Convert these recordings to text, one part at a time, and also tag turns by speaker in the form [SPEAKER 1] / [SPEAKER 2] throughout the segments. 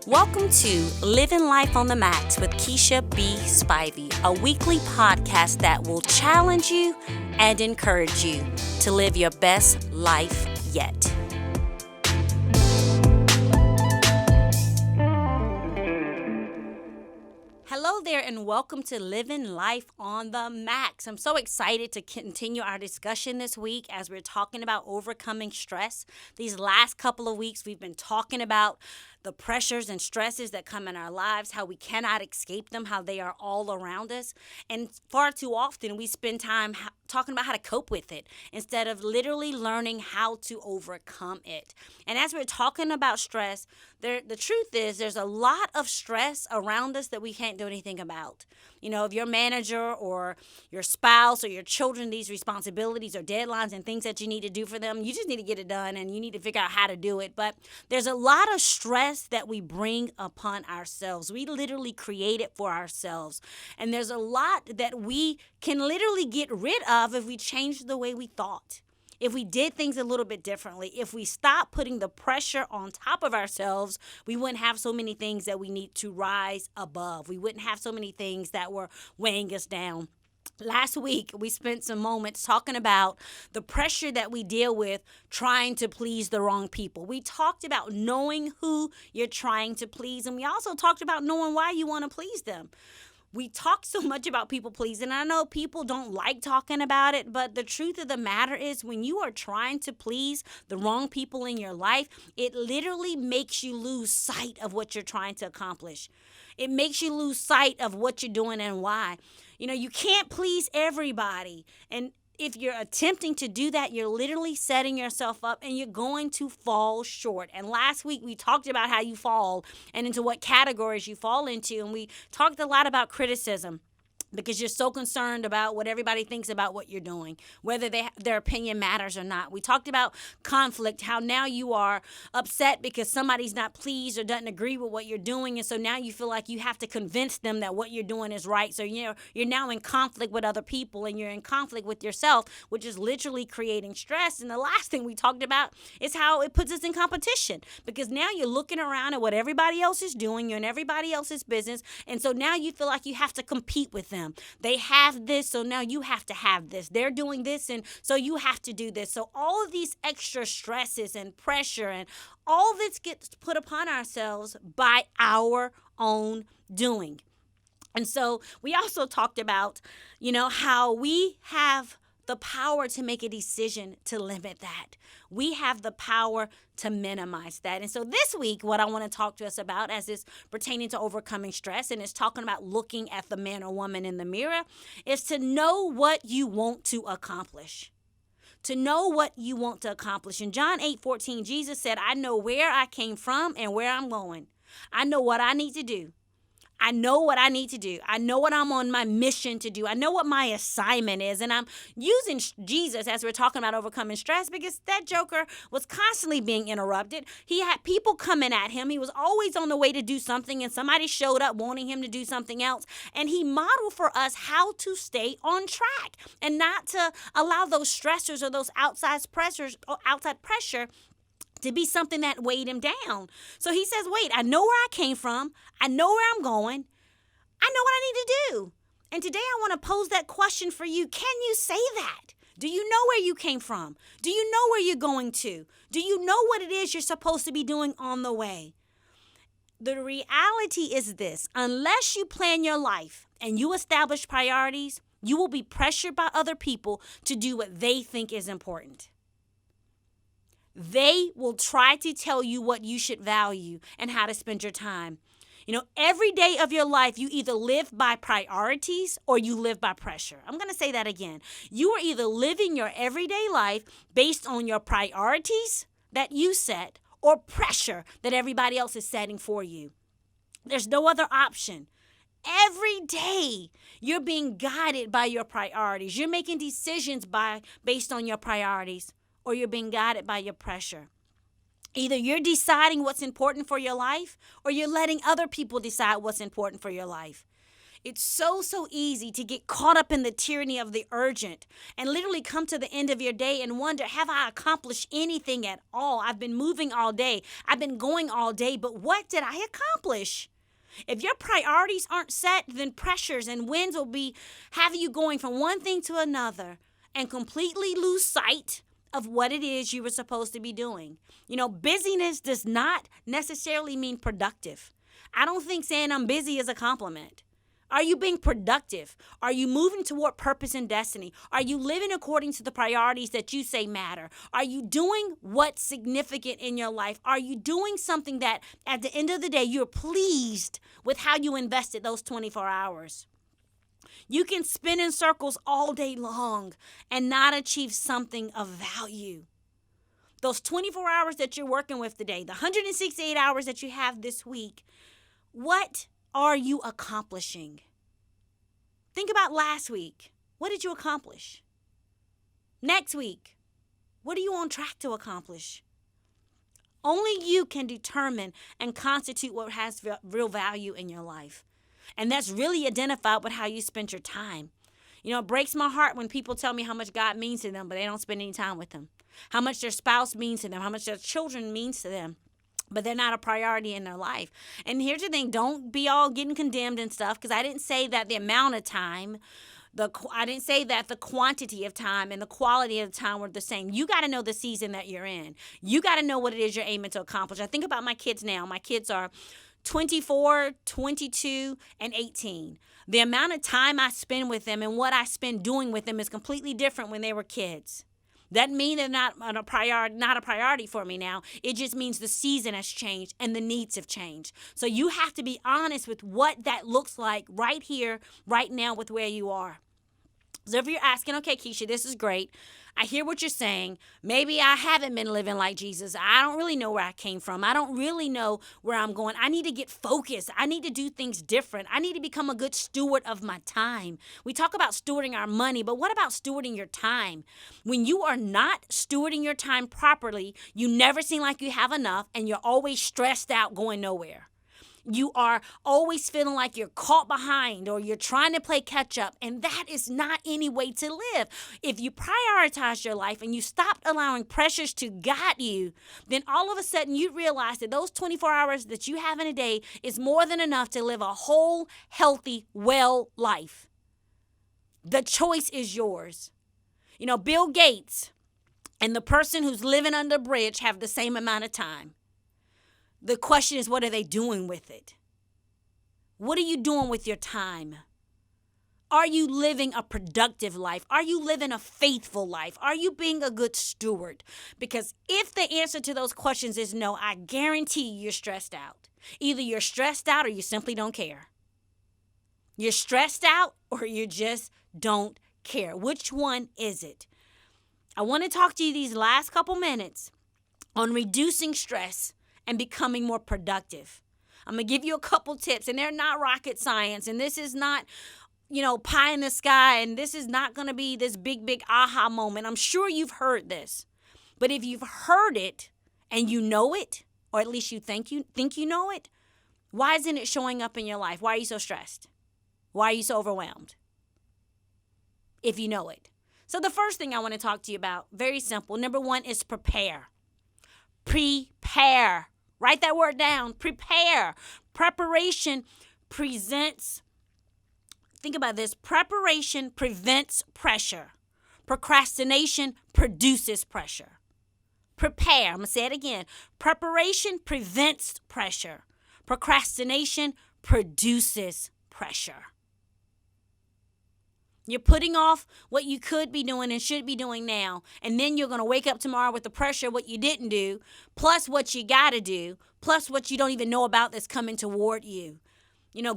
[SPEAKER 1] Welcome to Living Life on the Max with Keisha B. Spivey, a weekly podcast that will challenge you and encourage you to live your best life yet. Hello there and welcome to Living Life on the Max. I'm so excited to continue our discussion this week as we're talking about overcoming stress. These last couple of weeks we've been talking about the pressures and stresses that come in our lives, how we cannot escape them, how they are all around us. And far too often we spend time talking about how to cope with it instead of literally learning how to overcome it. And as we're talking about stress, the truth is there's a lot of stress around us that we can't do anything about. You know, if your manager or your spouse or your children, these responsibilities or deadlines and things that you need to do for them, you just need to get it done and you need to figure out how to do it. But there's a lot of stress that we bring upon ourselves. We literally create it for ourselves. And there's a lot that we can literally get rid of if we change the way we thought. If we did things a little bit differently, if we stop putting the pressure on top of ourselves, we wouldn't have so many things that we need to rise above. We wouldn't have so many things that were weighing us down. Last week, we spent some moments talking about the pressure that we deal with trying to please the wrong people. We talked about knowing who you're trying to please, and we also talked about knowing why you want to please them. We talk so much about people pleasing. I know people don't like talking about it, but the truth of the matter is when you are trying to please the wrong people in your life, it literally makes you lose sight of what you're trying to accomplish. It makes you lose sight of what you're doing and why. You know, you can't please everybody. And if you're attempting to do that, you're literally setting yourself up and you're going to fall short. And last week we talked about how you fall and into what categories you fall into. And we talked a lot about criticism, because you're so concerned about what everybody thinks about what you're doing, whether their opinion matters or not. We talked about conflict, how now you are upset because somebody's not pleased or doesn't agree with what you're doing, and so now you feel like you have to convince them that what you're doing is right. So you're now in conflict with other people, and you're in conflict with yourself, which is literally creating stress. And the last thing we talked about is how it puts us in competition, because now you're looking around at what everybody else is doing, you're in everybody else's business, and so now you feel like you have to compete with them. They have this, so now you have to have this. They're doing this, and so you have to do this. So all of these extra stresses and pressure and all this gets put upon ourselves by our own doing. And so we also talked about, how we have the power to make a decision to limit that. We have the power to minimize that. And so this week, what I want to talk to us about as is pertaining to overcoming stress, and it's talking about looking at the man or woman in the mirror, is to know what you want to accomplish. To know what you want to accomplish. In John 8:14, Jesus said, I know where I came from and where I'm going. I know what I need to do. I know what I need to do. I know what I'm on my mission to do. I know what my assignment is. And I'm using Jesus as we're talking about overcoming stress, because that joker was constantly being interrupted. He had people coming at him. He was always on the way to do something, and somebody showed up wanting him to do something else. And he modeled for us how to stay on track and not to allow those stressors or those outside pressure to be something that weighed him down. So he says, wait, I know where I came from. I know where I'm going. I know what I need to do. And today I want to pose that question for you. Can you say that? Do you know where you came from? Do you know where you're going to? Do you know what it is you're supposed to be doing on the way? The reality is this: unless you plan your life and you establish priorities, you will be pressured by other people to do what they think is important. They will try to tell you what you should value and how to spend your time. Every day of your life, you either live by priorities or you live by pressure. I'm going to say that again. You are either living your everyday life based on your priorities that you set or pressure that everybody else is setting for you. There's no other option. Every day, you're being guided by your priorities. You're making decisions based on your priorities, or you're being guided by your pressure. Either you're deciding what's important for your life, or you're letting other people decide what's important for your life. It's so easy to get caught up in the tyranny of the urgent and literally come to the end of your day and wonder, have I accomplished anything at all? I've been moving all day. I've been going all day, but what did I accomplish? If your priorities aren't set, then pressures and winds will be having you going from one thing to another and completely lose sight of what it is you were supposed to be doing. Busyness does not necessarily mean productive. I don't think saying I'm busy is a compliment. Are you being productive? Are you moving toward purpose and destiny? Are you living according to the priorities that you say matter? Are you doing what's significant in your life? Are you doing something that at the end of the day, you're pleased with how you invested those 24 hours? You can spin in circles all day long and not achieve something of value. Those 24 hours that you're working with today, the 168 hours that you have this week, what are you accomplishing? Think about last week. What did you accomplish? Next week, what are you on track to accomplish? Only you can determine and constitute what has real value in your life. And that's really identified with how you spend your time. It breaks my heart when people tell me how much God means to them, but they don't spend any time with them. How much their spouse means to them, how much their children means to them, but they're not a priority in their life. And here's the thing, don't be all getting condemned and stuff, because I didn't say that the amount of time, I didn't say that the quantity of time and the quality of time were the same. You got to know the season that you're in. You got to know what it is you're aiming to accomplish. I think about my kids now. My kids are 24, 22, and 18. The amount of time I spend with them and what I spend doing with them is completely different when they were kids. That means they're not a priority for me now. It just means the season has changed and the needs have changed. So you have to be honest with what that looks like right here, right now with where you are. So if you're asking, okay, Keisha, this is great. I hear what you're saying. Maybe I haven't been living like Jesus. I don't really know where I came from. I don't really know where I'm going. I need to get focused. I need to do things different. I need to become a good steward of my time. We talk about stewarding our money, but what about stewarding your time? When you are not stewarding your time properly, you never seem like you have enough and you're always stressed out going nowhere. You are always feeling like you're caught behind or you're trying to play catch up. And that is not any way to live. If you prioritize your life and you stop allowing pressures to guide you, then all of a sudden you realize that those 24 hours that you have in a day is more than enough to live a whole, healthy, well life. The choice is yours. Bill Gates and the person who's living under a bridge have the same amount of time. The question is, what are they doing with it? What are you doing with your time? Are you living a productive life? Are you living a faithful life? Are you being a good steward? Because if the answer to those questions is no, I guarantee you're stressed out. Either you're stressed out or you simply don't care. You're stressed out or you just don't care. Which one is it? I want to talk to you these last couple minutes on reducing stress and becoming more productive. I'm going to give you a couple tips, and they're not rocket science, and this is not, pie in the sky, and this is not going to be this big aha moment. I'm sure you've heard this, but if you've heard it and you know it, or at least you think you know it, why isn't it showing up in your life? Why are you so stressed? Why are you so overwhelmed? If you know it. So the first thing I want to talk to you about, very simple. Number one is prepare. Prepare. Write that word down. Prepare. Preparation presents, think about this. Preparation prevents pressure. Procrastination produces pressure. Prepare. I'm going to say it again. Preparation prevents pressure. Procrastination produces pressure. You're putting off what you could be doing and should be doing now. And then you're going to wake up tomorrow with the pressure of what you didn't do, plus what you got to do, plus what you don't even know about that's coming toward you.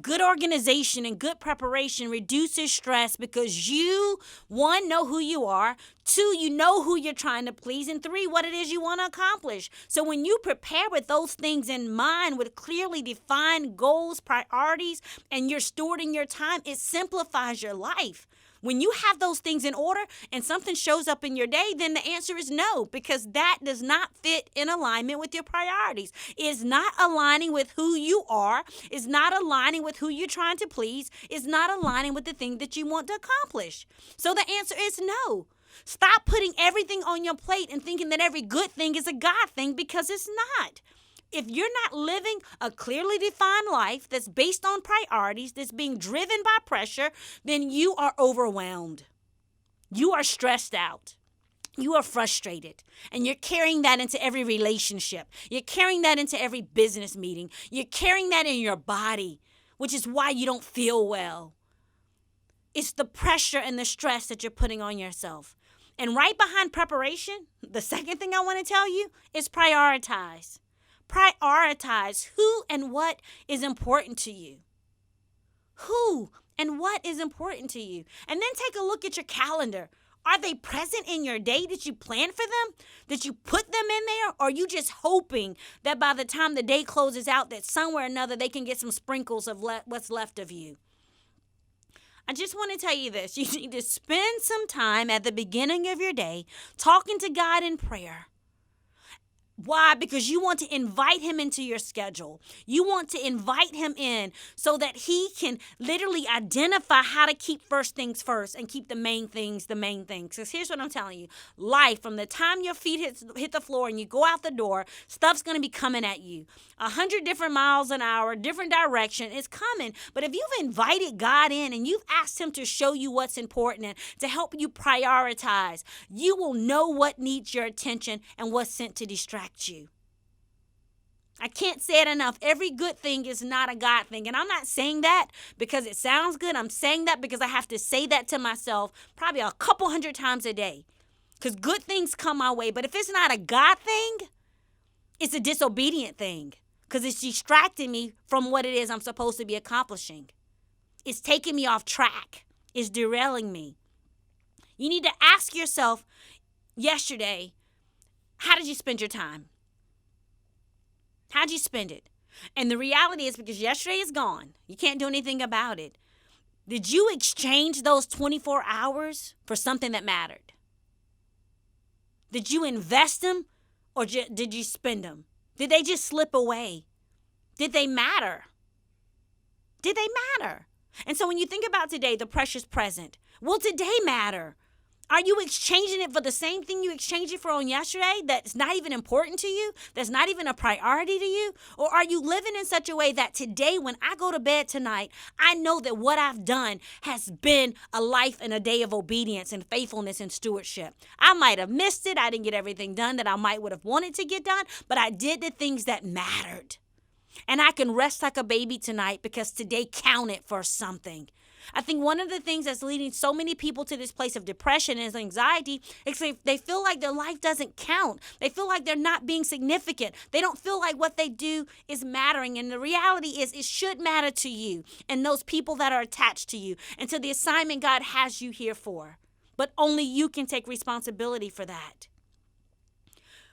[SPEAKER 1] Good organization and good preparation reduces stress because you, one, know who you are. Two, you know who you're trying to please. And three, what it is you want to accomplish. So when you prepare with those things in mind, with clearly defined goals, priorities, and you're stewarding your time, it simplifies your life. When you have those things in order and something shows up in your day, then the answer is no, because that does not fit in alignment with your priorities. It's not aligning with who you are. It's not aligning with who you're trying to please. It's not aligning with the thing that you want to accomplish. So the answer is no. Stop putting everything on your plate and thinking that every good thing is a God thing, because it's not. If you're not living a clearly defined life that's based on priorities, that's being driven by pressure, then you are overwhelmed. You are stressed out. You are frustrated. And you're carrying that into every relationship. You're carrying that into every business meeting. You're carrying that in your body, which is why you don't feel well. It's the pressure and the stress that you're putting on yourself. And right behind preparation, the second thing I want to tell you is prioritize. Prioritize who and what is important to you. Who and what is important to you. And then take a look at your calendar. Are they present in your day? Did you plan for them? Did you put them in there? Or are you just hoping that by the time the day closes out, that somewhere or another they can get some sprinkles of what's left of you? I just want to tell you this. You need to spend some time at the beginning of your day talking to God in prayer. Why? Because you want to invite him into your schedule. You want to invite him in so that he can literally identify how to keep first things first and keep the main things the main things. Because here's what I'm telling you. Life, from the time your feet hit the floor and you go out the door, stuff's going to be coming at you. 100 different miles an hour, different direction is coming. But if you've invited God in and you've asked him to show you what's important and to help you prioritize, you will know what needs your attention and what's sent to distract you. I can't say it enough. Every good thing is not a God thing. And I'm not saying that because it sounds good. I'm saying that because I have to say that to myself probably a couple hundred times a day. Because good things come my way. But if it's not a God thing, it's a disobedient thing. Because it's distracting me from what it is I'm supposed to be accomplishing. It's taking me off track. It's derailing me. You need to ask yourself yesterday, how did you spend your time? How'd you spend it? And the reality is, because yesterday is gone, you can't do anything about it. Did you exchange those 24 hours for something that mattered? Did you invest them or did you spend them? Did they just slip away? Did they matter? Did they matter? And so when you think about today, the precious present, will today matter? Are you exchanging it for the same thing you exchanged it for on yesterday that's not even important to you, that's not even a priority to you? Or are you living in such a way that today, when I go to bed tonight, I know that what I've done has been a life and a day of obedience and faithfulness and stewardship? I might have missed it. I didn't get everything done that I might would have wanted to get done, but I did the things that mattered. And I can rest like a baby tonight because today counted for something. I think one of the things that's leading so many people to this place of depression and anxiety is they feel like their life doesn't count. They feel like they're not being significant. They don't feel like what they do is mattering. And the reality is it should matter to you and those people that are attached to you and to the assignment God has you here for. But only you can take responsibility for that.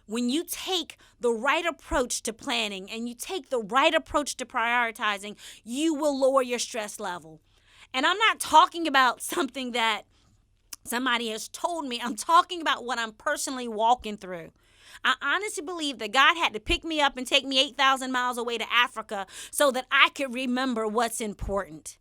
[SPEAKER 1] When you take the right approach to planning and you take the right approach to prioritizing, you will lower your stress level. And I'm not talking about something that somebody has told me. I'm talking about what I'm personally walking through. I honestly believe that God had to pick me up and take me 8,000 miles away to Africa so that I could remember what's important.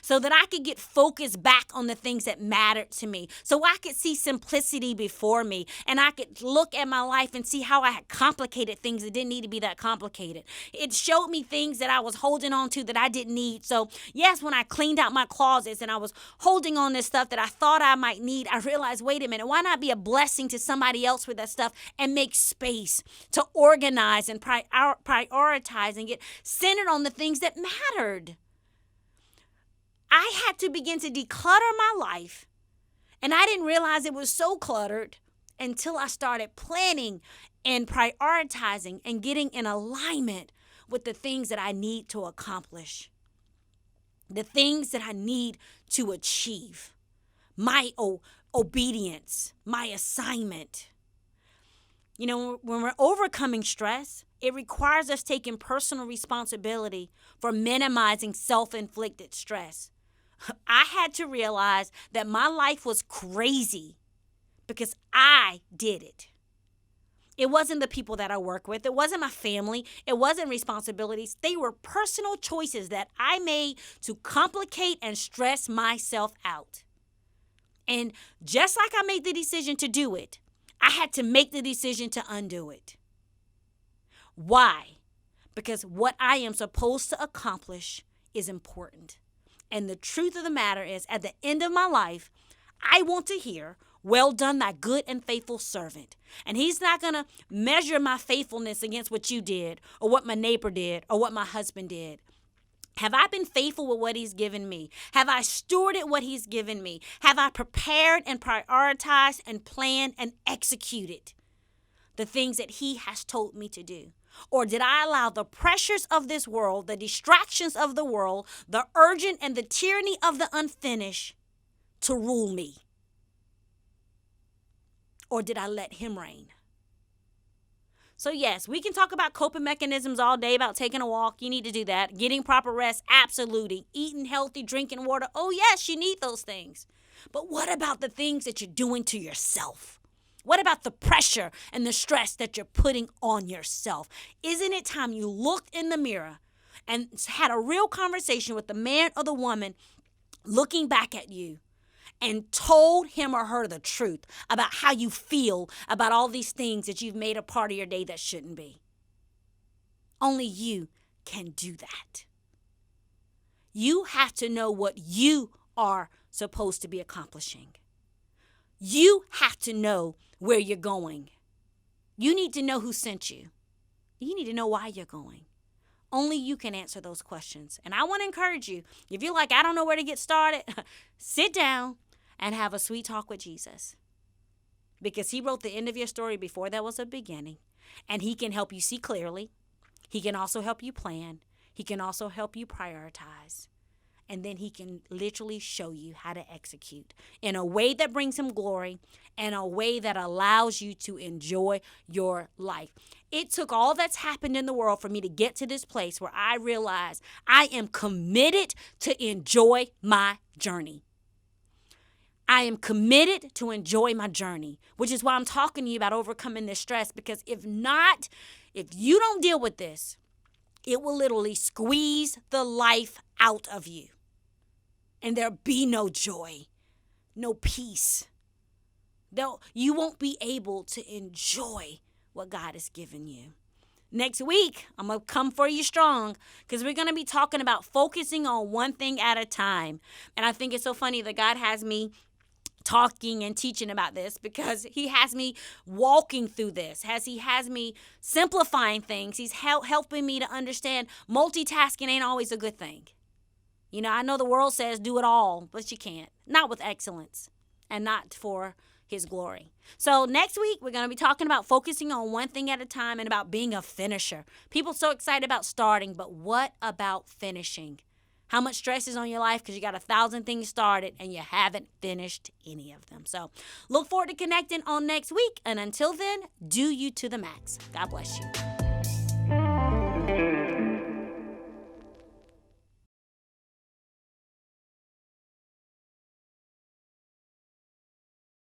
[SPEAKER 1] So that I could get focused back on the things that mattered to me. So I could see simplicity before me. And I could look at my life and see how I had complicated things that didn't need to be that complicated. It showed me things that I was holding on to that I didn't need. So yes, when I cleaned out my closets and I was holding on this stuff that I thought I might need, I realized, wait a minute, why not be a blessing to somebody else with that stuff and make space to organize and prioritize and get centered on the things that mattered. I had to begin to declutter my life, and I didn't realize it was so cluttered until I started planning and prioritizing and getting in alignment with the things that I need to accomplish, the things that I need to achieve, my obedience, my assignment. You know, when we're overcoming stress, it requires us taking personal responsibility for minimizing self-inflicted stress. I had to realize that my life was crazy because I did it. It wasn't the people that I work with. It wasn't my family. It wasn't responsibilities. They were personal choices that I made to complicate and stress myself out. And just like I made the decision to do it, I had to make the decision to undo it. Why? Because what I am supposed to accomplish is important. And the truth of the matter is, at the end of my life, I want to hear, "Well done, thy good and faithful servant." And he's not going to measure my faithfulness against what you did or what my neighbor did or what my husband did. Have I been faithful with what he's given me? Have I stewarded what he's given me? Have I prepared and prioritized and planned and executed the things that he has told me to do? Or did I allow the pressures of this world, the distractions of the world, the urgent and the tyranny of the unfinished to rule me? Or did I let him reign? So yes, we can talk about coping mechanisms all day, about taking a walk. You need to do that. Getting proper rest, absolutely. Eating healthy, drinking water. Oh yes, you need those things. But what about the things that you're doing to yourself? What about the pressure and the stress that you're putting on yourself? Isn't it time you looked in the mirror and had a real conversation with the man or the woman looking back at you and told him or her the truth about how you feel about all these things that you've made a part of your day that shouldn't be? Only you can do that. You have to know what you are supposed to be accomplishing. You have to know where you're going. You need to know who sent you. You need to know why you're going. Only you can answer those questions. And I want to encourage you, if you're like, I don't know where to get started, sit down and have a sweet talk with Jesus. Because he wrote the end of your story before there was a beginning. And he can help you see clearly. He can also help you plan. He can also help you prioritize. And then he can literally show you how to execute in a way that brings him glory and a way that allows you to enjoy your life. It took all that's happened in the world for me to get to this place where I realize I am committed to enjoy my journey. I am committed to enjoy my journey, which is why I'm talking to you about overcoming this stress, because if you don't deal with this, it will literally squeeze the life out of you. And there'll be no joy, no peace. You won't be able to enjoy what God has given you. Next week, I'm going to come for you strong because we're going to be talking about focusing on one thing at a time. And I think it's so funny that God has me talking and teaching about this because he has me walking through this, he has me simplifying things. He's helping me to understand multitasking ain't always a good thing. You know, I know the world says do it all, but you can't. Not with excellence and not for his glory. So next week, we're going to be talking about focusing on one thing at a time and about being a finisher. People are so excited about starting, but what about finishing? How much stress is on your life because you got 1,000 things started and you haven't finished any of them? So look forward to connecting on next week. And until then, do you to the max. God bless you.